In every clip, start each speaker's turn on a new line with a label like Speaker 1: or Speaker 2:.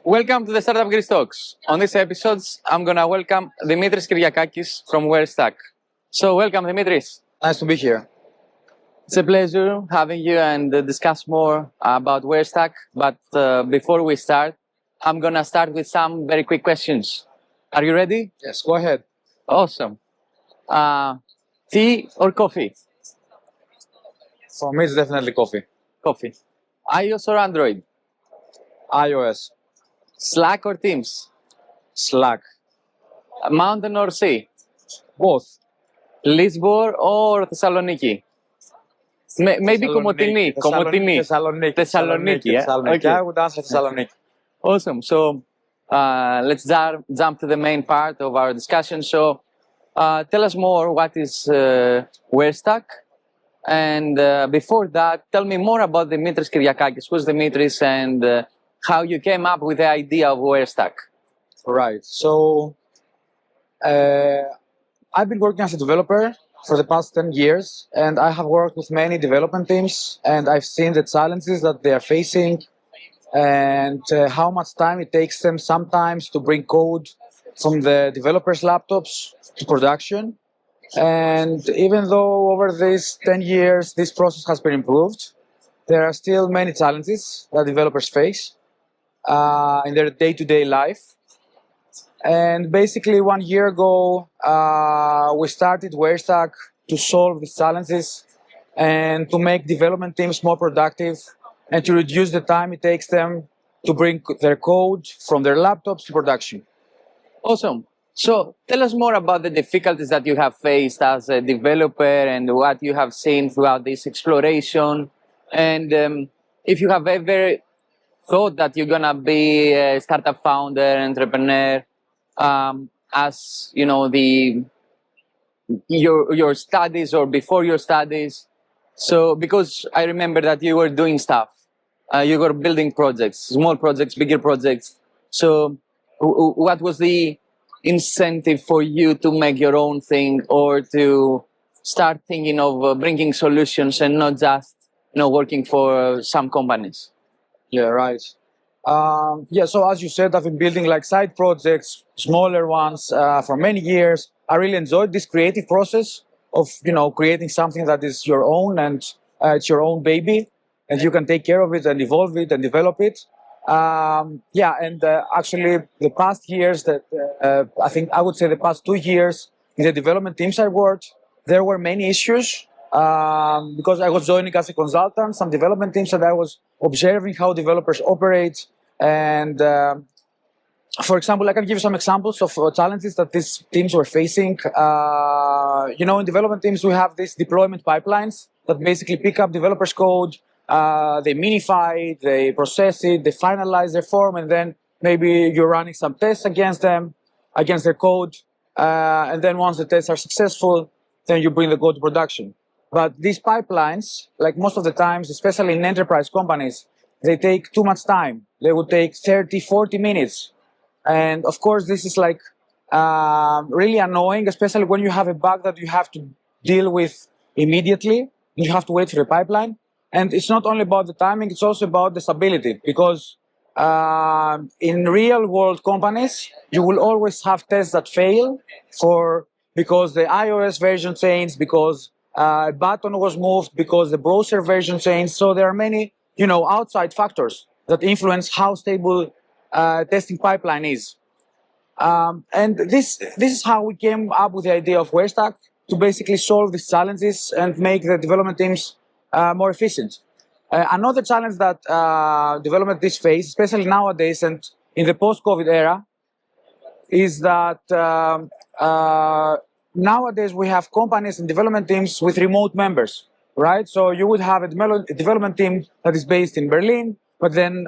Speaker 1: Welcome to the Startup Greece Talks. On this episode, I'm going to welcome Dimitris Kiriakakis from Warestack. So welcome, Dimitris.
Speaker 2: Nice to be here.
Speaker 1: It's a pleasure having you and discuss more about Warestack. But before we start, I'm going to start with some very quick questions. Are you ready?
Speaker 2: Yes, go ahead.
Speaker 1: Awesome. Tea or coffee?
Speaker 2: For me, it's definitely coffee.
Speaker 1: Coffee. iOS or Android?
Speaker 2: iOS.
Speaker 1: Slack or Teams?
Speaker 2: Slack.
Speaker 1: Mountain or sea?
Speaker 2: Both.
Speaker 1: Lisbon or Thessaloniki? Maybe Komotini. Thessaloniki, yeah?
Speaker 2: Okay. I would answer Thessaloniki.
Speaker 1: Awesome. So let's jump to the main part of our discussion. So tell us more, what is Warestack? And before that, tell me more about Dimitris Kiriakakis. Who's Dimitris and how you came up with the idea of Warestack?
Speaker 2: Right. So I've been working as a developer for the past 10 years, and I have worked with many development teams, and I've seen the challenges that they are facing and how much time it takes them sometimes to bring code from the developers' laptops to production. And even though over these 10 years this process has been improved, there are still many challenges that developers face in their day-to-day life. And basically 1 year ago, we started Warestack to solve these challenges and to make development teams more productive and to reduce the time it takes them to bring their code from their laptops to production.
Speaker 1: Awesome. So tell us more about the difficulties that you have faced as a developer and what you have seen throughout this exploration. And if you have ever thought that you're going to be a startup founder, entrepreneur, as you know, your studies or before your studies. So because I remember that you were doing stuff, you were building projects, small projects, bigger projects. So what was the incentive for you to make your own thing or to start thinking of bringing solutions and not just working for some companies?
Speaker 2: Yeah, right. So as you said, I've been building like side projects, smaller ones, for many years. I really enjoyed this creative process of, creating something that is your own and it's your own baby, and you can take care of it and evolve it and develop it. Actually, the past years that I would say the past 2 years in the development teams I worked, there were many issues because I was joining as a consultant some development teams, and I was observing how developers operate. And for example, I can give you some examples of challenges that these teams were facing. In development teams, we have these deployment pipelines that basically pick up developers' code, they minify it, they process it, they finalize their form, and then maybe you're running some tests against them, against their code. And then once the tests are successful, then you bring the code to production. But these pipelines, like most of the times, especially in enterprise companies, they take too much time. They would take 30, 40 minutes. And of course, this is like really annoying, especially when you have a bug that you have to deal with immediately. You have to wait for the pipeline. And it's not only about the timing, it's also about the stability. Because in real world companies, you will always have tests that fail because the iOS version changed, because a button was moved, because the browser version changed. So there are many, outside factors that influence how stable testing pipeline is. And this is how we came up with the idea of Warestack, to basically solve these challenges and make the development teams more efficient. Another challenge that development teams face, especially nowadays and in the post-COVID era, is that nowadays we have companies and development teams with remote members, right? So you would have a development team that is based in Berlin, but then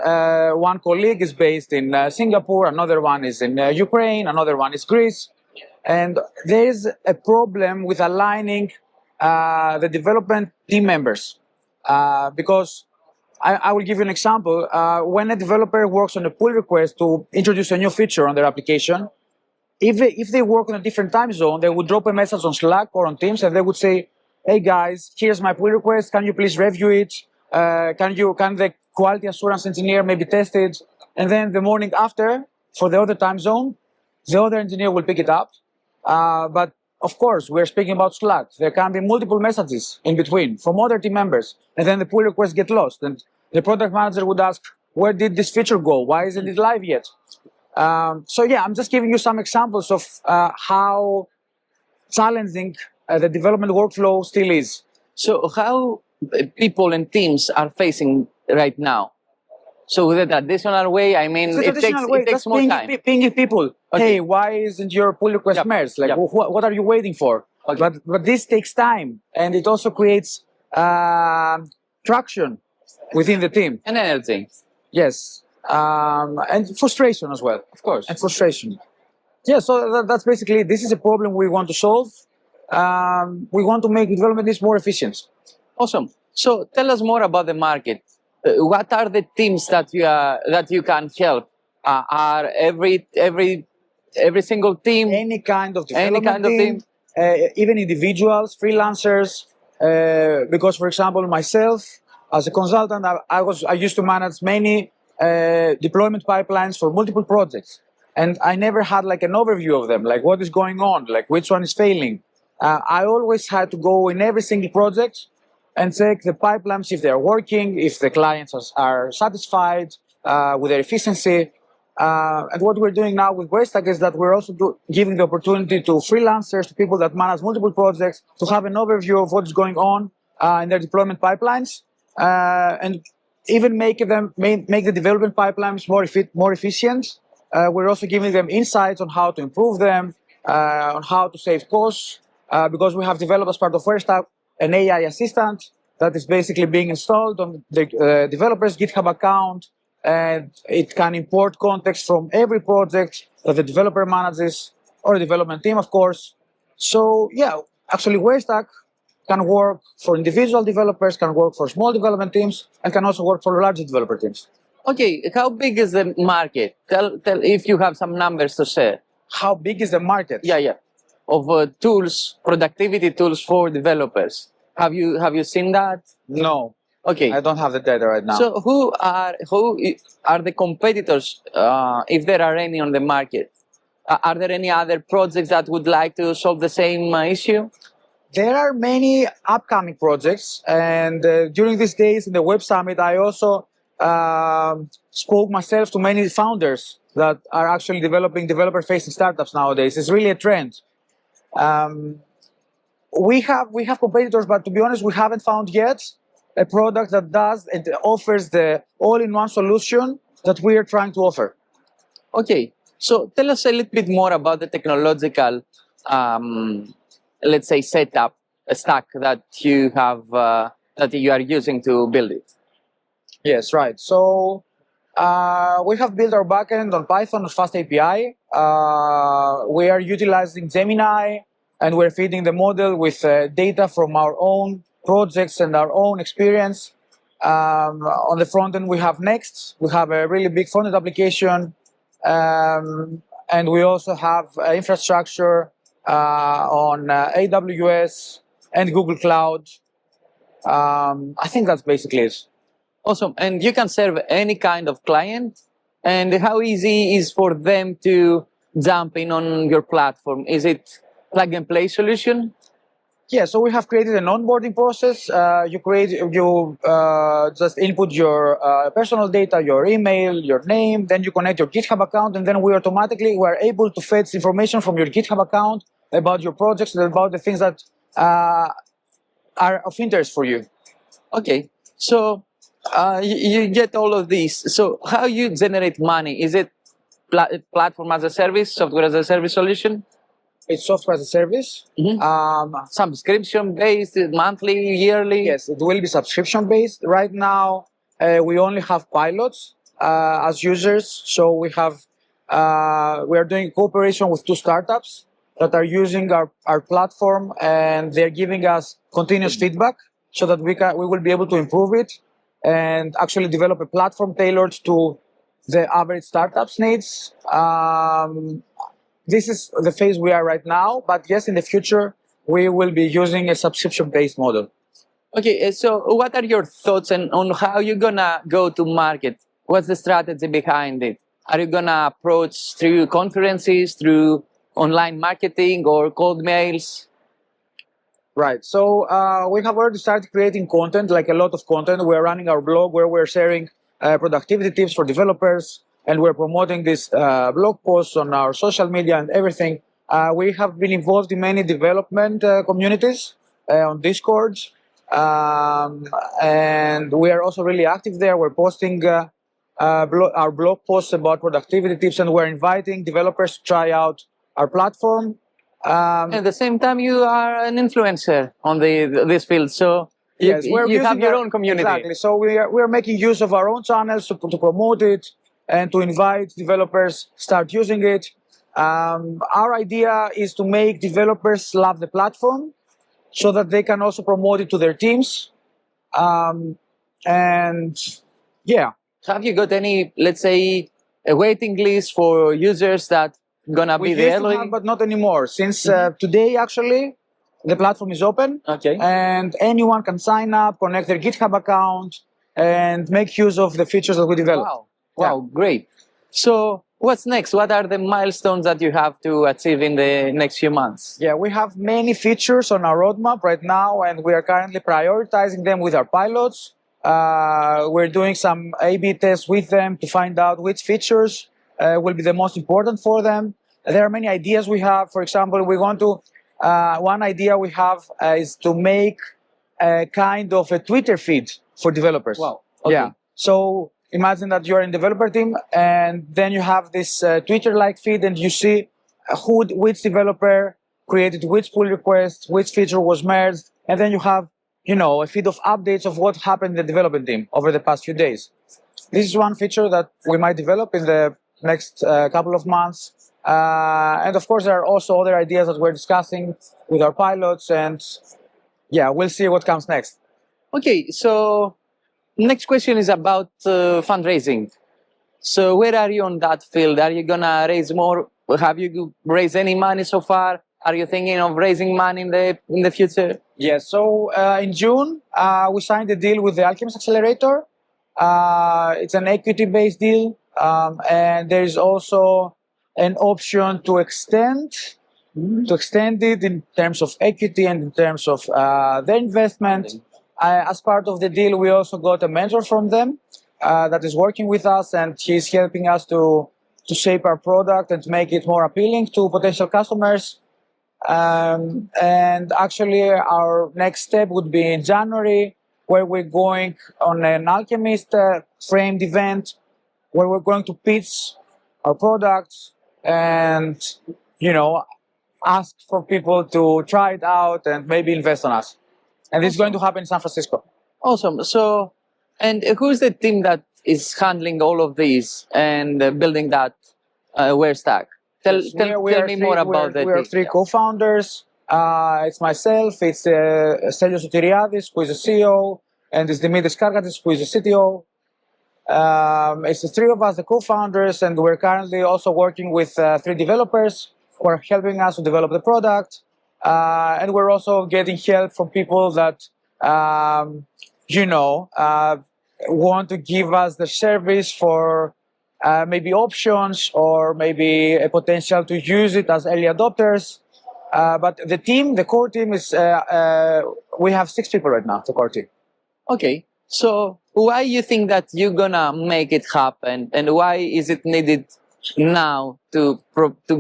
Speaker 2: one colleague is based in Singapore, another one is in Ukraine, another one is Greece. And there is a problem with aligning the development team members. Because I will give you an example. When a developer works on a pull request to introduce a new feature on their application, if they work on a different time zone, they would drop a message on Slack or on Teams, and they would say, "Hey guys, here's my pull request. Can you please review it? Can the quality assurance engineer maybe test it?" and then the morning after, for the other time zone, the other engineer will pick it up. But of course, we're speaking about Slack. There can be multiple messages in between from other team members, and then the pull requests get lost. And the product manager would ask, where did this feature go? Why isn't it live yet? So yeah, I'm just giving you some examples of how challenging the development workflow still is.
Speaker 1: So how people and teams are facing right now? So with the traditional way, I mean,
Speaker 2: The traditional way,
Speaker 1: it takes
Speaker 2: just
Speaker 1: more time.
Speaker 2: pinging people.
Speaker 1: Okay.
Speaker 2: Hey, why isn't your pull request
Speaker 1: Yep.
Speaker 2: merged? Like,
Speaker 1: Yep.
Speaker 2: what are you waiting for?
Speaker 1: Okay.
Speaker 2: But this takes time, and it also creates traction within the team.
Speaker 1: And energy,
Speaker 2: Yes, and frustration as well.
Speaker 1: of course.
Speaker 2: And frustration. Yeah, so that's basically, this is a problem we want to solve. We want to make development is more efficient.
Speaker 1: Awesome. So tell us more about the market. What are the teams that you can help? Are every single team?
Speaker 2: Any kind of
Speaker 1: Any
Speaker 2: development
Speaker 1: kind of team?
Speaker 2: even individuals, freelancers. Because, for example, myself as a consultant, I used to manage many deployment pipelines for multiple projects, and I never had like an overview of them, like what is going on, like which one is failing. I always had to go in every single project and check the pipelines if they are working, if the clients are satisfied with their efficiency. And what we're doing now with Warestack is that we're also giving the opportunity to freelancers, to people that manage multiple projects, to have an overview of what's going on in their deployment pipelines, and even make the development pipelines more efficient. We're also giving them insights on how to improve them, on how to save costs, because we have developed as part of Warestack an AI assistant that is basically being installed on the developer's GitHub account, and it can import context from every project that the developer manages, or the development team, of course. So yeah, actually Warestack can work for individual developers, can work for small development teams, and can also work for large developer teams.
Speaker 1: Okay, how big is the market? Tell if you have some numbers to share.
Speaker 2: How big is the market?
Speaker 1: Yeah. Of tools, productivity tools for developers. Have you seen that?
Speaker 2: No,
Speaker 1: Okay.
Speaker 2: I don't have the data right now.
Speaker 1: So who are the competitors, if there are any on the market? Are there any other projects that would like to solve the same issue?
Speaker 2: There are many upcoming projects, and during these days in the Web Summit, I also spoke myself to many founders that are actually developing developer-facing startups nowadays. It's really a trend. We have competitors, but to be honest, we haven't found yet a product that does and offers the all-in-one solution that we are trying to offer.
Speaker 1: Okay, so tell us a little bit more about the technological, let's say, setup, a stack that you have, that you are using to build it.
Speaker 2: Yes, right. So we have built our backend on Python and Fast API. We are utilizing Gemini, and we're feeding the model with data from our own projects and our own experience. On the front end, we have Next. We have a really big front end application. And we also have infrastructure on AWS and Google Cloud. I think that's basically it.
Speaker 1: Awesome. And you can serve any kind of client. And how easy is for them to jump in on your platform? Is it plug and play solution?
Speaker 2: Yeah, so we have created an onboarding process. You just input your personal data, your email, your name, then you connect your GitHub account, and then we are able to fetch information from your GitHub account about your projects and about the things that are of interest for you.
Speaker 1: Okay, so you get all of these. So how you generate money? Is it platform as a service, software as a service solution?
Speaker 2: It's software as a service.
Speaker 1: Mm-hmm. Subscription based, monthly, yearly?
Speaker 2: Yes, it will be subscription based. Right now, we only have pilots as users. So we are doing cooperation with 2 startups that are using our platform, and they're giving us continuous feedback so that we will be able to improve it and actually develop a platform tailored to the average startup's needs. This is the phase we are right now, but yes, in the future, we will be using a subscription-based model.
Speaker 1: Okay, so what are your thoughts on how you're gonna go to market what's the strategy behind it? Are you gonna approach through conferences, through online marketing, or cold mails?
Speaker 2: Right. So we have already started creating content, like a lot of content. We're running our blog where we're sharing productivity tips for developers, and we're promoting these blog posts on our social media and everything. We have been involved in many development communities on Discord, and we are also really active there. We're posting our blog posts about productivity tips, and we're inviting developers to try out our platform.
Speaker 1: At the same time, you are an influencer on this field, so
Speaker 2: Yes, we're
Speaker 1: you have
Speaker 2: using
Speaker 1: your own community.
Speaker 2: Exactly. So we are making use of our own channels to promote it and to invite developers start using it. Our idea is to make developers love the platform so that they can also promote it to their teams. And yeah,
Speaker 1: Have you got any, let's say, a waiting list for users that gonna
Speaker 2: we
Speaker 1: be the
Speaker 2: used to
Speaker 1: early?
Speaker 2: have, but not anymore. Since today, actually, the platform is open.
Speaker 1: Okay.
Speaker 2: And anyone can sign up, connect their GitHub account, and make use of the features that we developed.
Speaker 1: Wow. Wow, great. So what's next? What are the milestones that you have to achieve in the next few months?
Speaker 2: Yeah, we have many features on our roadmap right now, and we are currently prioritizing them with our pilots. We're doing some A/B tests with them to find out which features will be the most important for them. There are many ideas we have. For example, we want to. One idea we have is to make a kind of a Twitter feed for developers.
Speaker 1: Wow. Okay.
Speaker 2: Yeah. So imagine that you're in developer team, and then you have this Twitter-like feed, and you see which developer created which pull request, which feature was merged, and then you have, a feed of updates of what happened in the development team over the past few days. This is one feature that we might develop in the next couple of months. And of course, there are also other ideas that we're discussing with our pilots, and yeah, we'll see what comes next.
Speaker 1: Okay, so next question is about fundraising. So where are you on that field? Are you gonna raise more? Have you raised any money so far? Are you thinking of raising money in the future?
Speaker 2: Yes. So in June, we signed a deal with the Alchemist Accelerator. It's an equity-based deal, and there is also an option to extend it in terms of equity and in terms of the investment. As part of the deal, we also got a mentor from them that is working with us, and he's helping us to shape our product and to make it more appealing to potential customers. And actually, our next step would be in January, where we're going on an Alchemist framed event, where we're going to pitch our products and, ask for people to try it out and maybe invest on us. And this is going to happen in San Francisco.
Speaker 1: Awesome. So, and who's the team that is handling all of these and building that Warestack? Tell me more about that.
Speaker 2: We are three co-founders. It's myself, it's Stelios Sotiriadis, who is the CEO, and it's Dimitris Kiriakakis, who is the CTO. It's the three of us, the co-founders, and we're currently also working with three developers who are helping us to develop the product. And we're also getting help from people that, want to give us the service for maybe options or maybe a potential to use it as early adopters. But the core team is, we have 6 people right now, the core team.
Speaker 1: Okay. So why you think that you're gonna make it happen, and why is it needed now to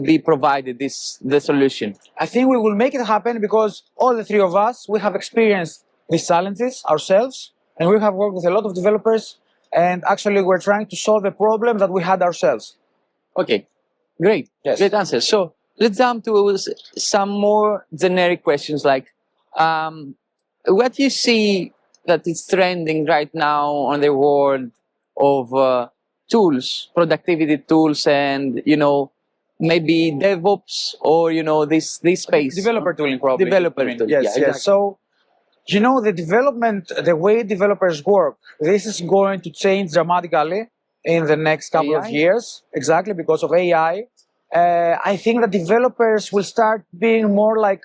Speaker 1: be provided the solution?
Speaker 2: I think we will make it happen because all the three of us, we have experienced these challenges ourselves, and we have worked with a lot of developers, and actually we're trying to solve a problem that we had ourselves.
Speaker 1: Okay, great.
Speaker 2: Yes.
Speaker 1: Great answer. So let's jump to some more generic questions like what you see that is trending right now on the world of tools, productivity tools, and maybe DevOps or this space.
Speaker 2: Developer tooling, probably.
Speaker 1: Developer tooling.
Speaker 2: Yes,
Speaker 1: yeah,
Speaker 2: yes.
Speaker 1: exactly.
Speaker 2: So, the way developers work, this is going to change dramatically in the next couple of years, exactly because of AI. I think that developers will start being more like,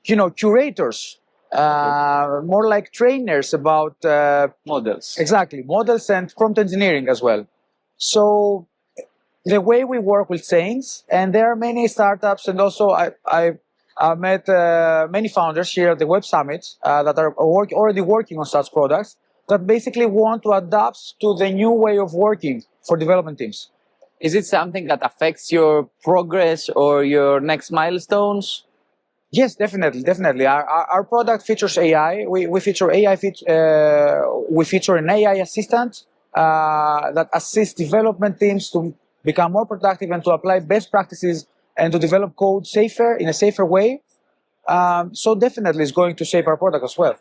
Speaker 2: curators more like trainers about
Speaker 1: Models.
Speaker 2: exactly models and prompt engineering as well. So the way we work will change, and there are many startups, and also I met many founders here at the Web Summit that are already working on such products that basically want to adapt to the new way of working for development teams.
Speaker 1: Is it something that affects your progress or your next milestones?
Speaker 2: Yes, definitely, definitely. Our product features AI. We feature AI. We feature an AI assistant that assists development teams to become more productive and to apply best practices and to develop code safer in a safer way. So definitely, it's going to shape our product as well.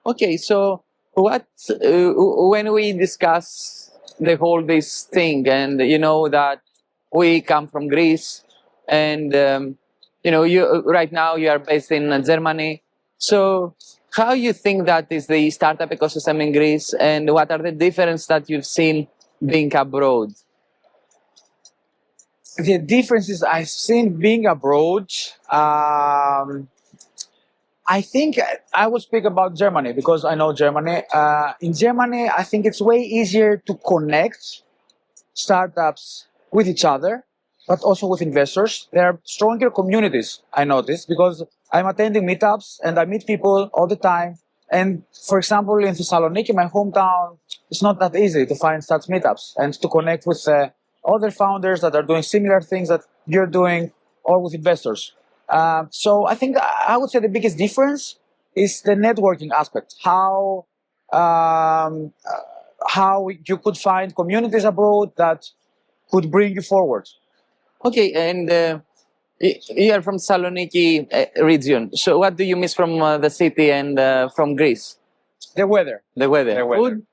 Speaker 1: Okay, so what when we discuss the whole this thing, and you know that we come from Greece, and you know you right now you are based in Germany. So how you think that is the startup ecosystem in Greece, and what are the differences that you've seen being abroad?
Speaker 2: The differences I've seen being abroad. I think I will speak about Germany because I know Germany. In Germany, I think it's way easier to connect startups with each other, but also with investors. There are stronger communities, I noticed, because I'm attending meetups and I meet people all the time. And for example, in Thessaloniki, my hometown, it's not that easy to find such meetups and to connect with other founders that are doing similar things that you're doing or with investors. So I think I would say the biggest difference is the networking aspect. How you could find communities abroad that could bring you forward.
Speaker 1: Okay, and you are from Thessaloniki region. So what do you miss from the city and from Greece?
Speaker 2: The weather.
Speaker 1: The weather.
Speaker 2: The weather.
Speaker 1: Food?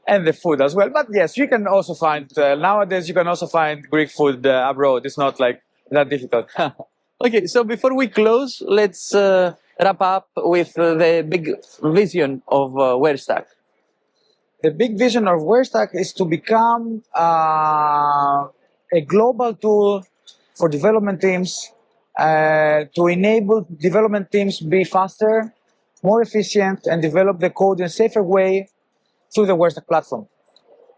Speaker 2: And the food as well. But yes, you can also find, nowadays you can also find Greek food abroad. It's not like that difficult.
Speaker 1: Okay, so before we close, let's wrap up with the big vision of Warestack.
Speaker 2: The big vision of Warestack is to become a global tool for development teams to enable development teams be faster, more efficient, and develop the code in a safer way through the Warestack platform.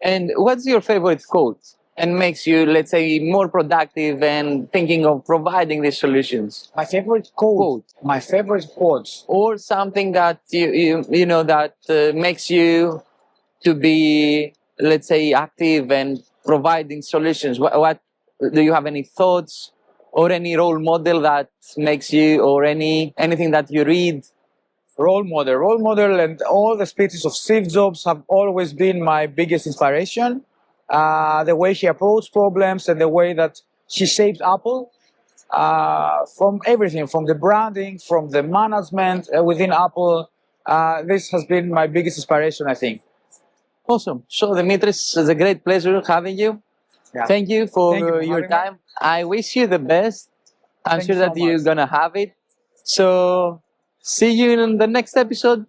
Speaker 1: And what's your favorite quote and makes you, let's say, more productive and thinking of providing these solutions?
Speaker 2: My favorite quote. My favorite quotes.
Speaker 1: Or something that you know that makes you to be, let's say, active and providing solutions. What do you have any thoughts or any role model that makes you, or anything that you read?
Speaker 2: Role model, and all the speeches of Steve Jobs have always been my biggest inspiration. The way he approached problems and the way that she shaped Apple, from everything, from the branding, from the management within Apple. This has been my biggest inspiration, I think.
Speaker 1: Awesome. So, Dimitris, it's a great pleasure having you.
Speaker 2: Yeah.
Speaker 1: Thank you for your
Speaker 2: having
Speaker 1: time. I wish you the best. I'm
Speaker 2: Thank
Speaker 1: sure
Speaker 2: you
Speaker 1: that
Speaker 2: so
Speaker 1: you're
Speaker 2: much.
Speaker 1: going to have it. So, see you in the next episode.